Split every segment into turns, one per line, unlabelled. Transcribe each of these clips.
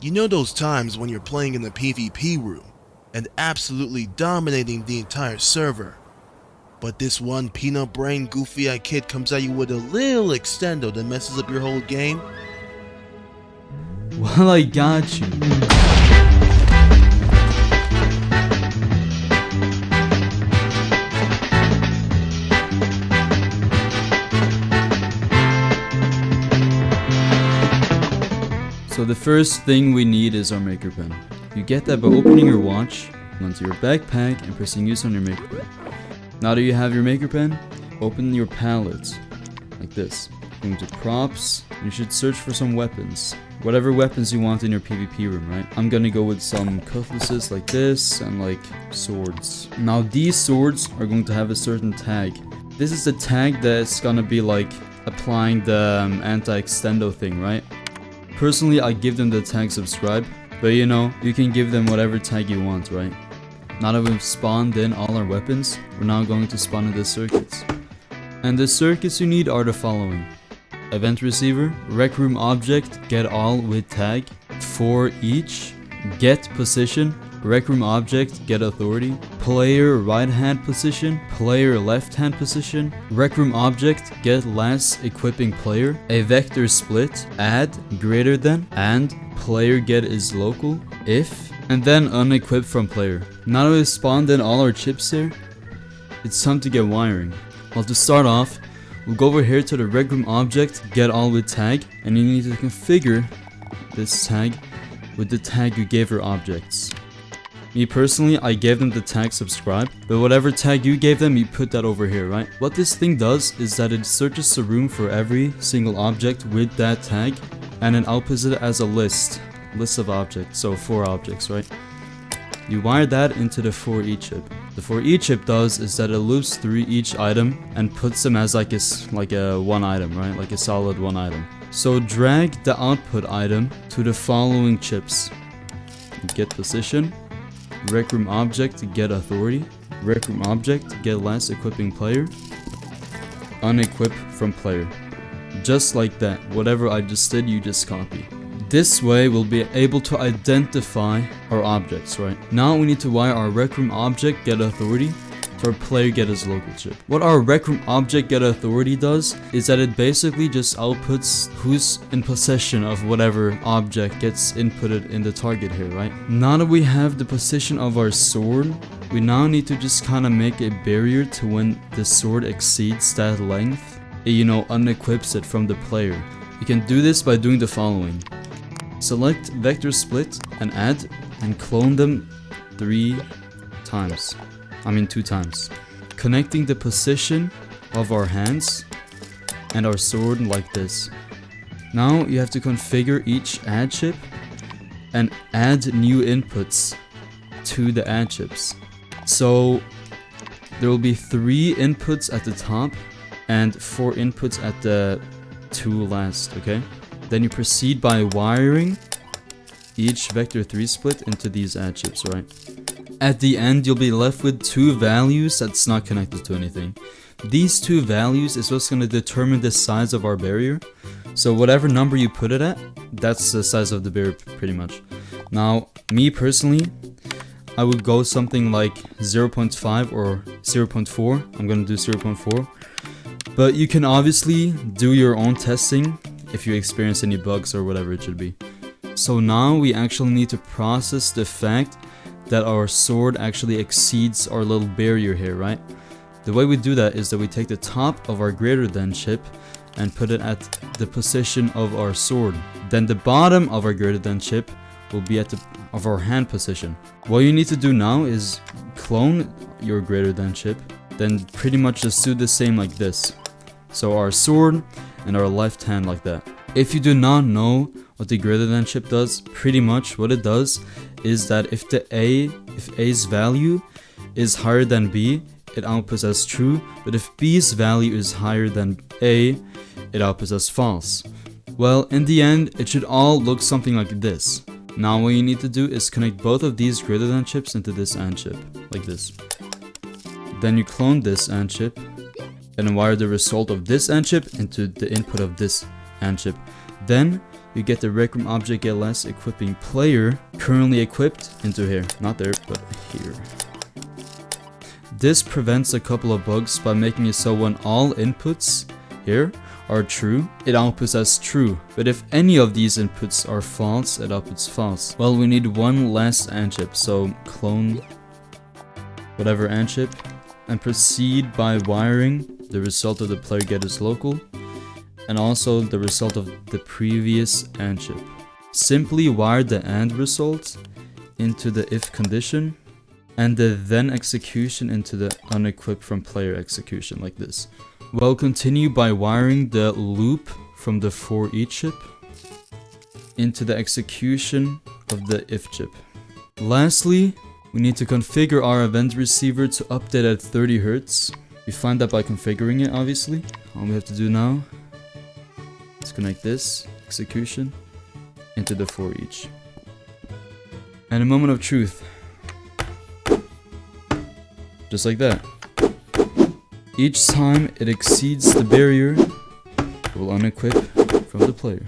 You know those times when you're playing in the PvP room and absolutely dominating the entire server, but this one peanut brain goofy eyed kid comes at you with a little extendo that messes up your whole game?
Well, I got you. So the first thing we need is our maker pen. You get that by opening your watch, onto your backpack, and pressing use on your maker pen. Now that you have your maker pen, open your palette, like this. Go into props, and you should search for some weapons. Whatever weapons you want in your PvP room, right? I'm gonna go with some cutlasses like this, and like swords. Now these swords are going to have a certain tag. This is the tag that's gonna be like applying the anti-extendo thing, right? Personally, I give them the tag subscribe, but you know, you can give them whatever tag you want, right? Now that we've spawned in all our weapons, we're now going to spawn in the circuits. And the circuits you need are the following. Event receiver, rec room object, get all with tag, for each, get position, rec room object, get authority, player right hand position, player left hand position, rec room object, get last equipping player, a vector split, add, greater than, and player get is local, if, and then unequip from player. Now that we've spawned in all our chips here, it's time to get wiring. Well, to start off, we'll go over here to the rec room object, get all with tag, and you need to configure this tag with the tag you gave your objects. Me personally, I gave them the tag subscribe, but whatever tag you gave them, you put that over here, right? What this thing does is that it searches the room for every single object with that tag, and then outputs it as a list of objects, so 4 objects, right? You wire that into the for each chip. The for each chip does is that it loops through each item and puts them as like a one item, right? Like a solid one item. So drag the output item to the following chips. Get position, rec room object, get authority, rec room object, get last equipping player, unequip from player. Just like that, whatever I just did, you just copy. This way, we'll be able to identify our objects, right? Now we need to wire our rec room object, get authority, to our player get his local chip. What our rec room object get authority does is that it basically just outputs who's in possession of whatever object gets inputted in the target here, right? Now that we have the position of our sword, we now need to just kind of make a barrier to when the sword exceeds that length, it, you know, unequips it from the player. You can do this by doing the following. Select vector split and add and clone them 2 times. Connecting the position of our hands and our sword like this. Now you have to configure each add chip and add new inputs to the add chips. So there will be 3 inputs at the top and 4 inputs at the 2 last, okay? Then you proceed by wiring each vector 3 split into these add chips, right? At the end, you'll be left with 2 values that's not connected to anything. These 2 values is what's going to determine the size of our barrier. So whatever number you put it at, that's the size of the barrier pretty much. Now, me personally, I would go something like 0.5 or 0.4. I'm going to do 0.4. But you can obviously do your own testing if you experience any bugs or whatever it should be. So now we actually need to process the fact that our sword actually exceeds our little barrier here, right? The way we do that is that we take the top of our greater than chip and put it at the position of our sword. Then the bottom of our greater than chip will be at the of our hand position. What you need to do now is clone your greater than chip, then pretty much just do the same like this. So our sword and our left hand like that. If you do not know what the greater than chip does, pretty much what it does is that if A's value is higher than B, it outputs as true, but if B's value is higher than A, it outputs as false. Well, in the end, it should all look something like this. Now what you need to do is connect both of these greater than chips into this AND chip, like this. Then you clone this AND chip, and wire the result of this AND chip into the input of this AND chip. Then you get the Rec Room object get less equipping player currently equipped into here. Not there, but here. This prevents a couple of bugs by making it so when all inputs here are true, it outputs as true. But if any of these inputs are false, it outputs false. Well, we need one last AND chip, so clone whatever AND chip and proceed by wiring the result of the player get is local and also the result of the previous AND chip. Simply wire the AND result into the if condition and the then execution into the unequipped from player execution like this. We'll continue by wiring the loop from the for each chip into the execution of the if chip. Lastly, we need to configure our event receiver to update at 30 Hz. We find that by configuring it, obviously. All we have to do now is connect this execution into the for each. And a moment of truth. Just like that. Each time it exceeds the barrier, it will unequip from the player.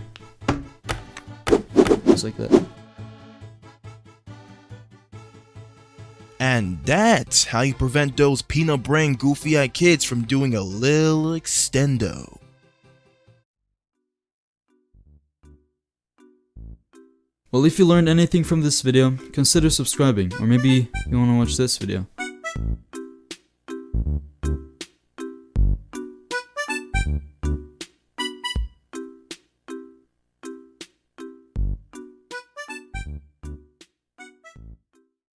Just like that.
And that's how you prevent those peanut brain goofy-eyed kids from doing a little extendo.
Well, if you learned anything from this video, consider subscribing, or maybe you wanna watch this video.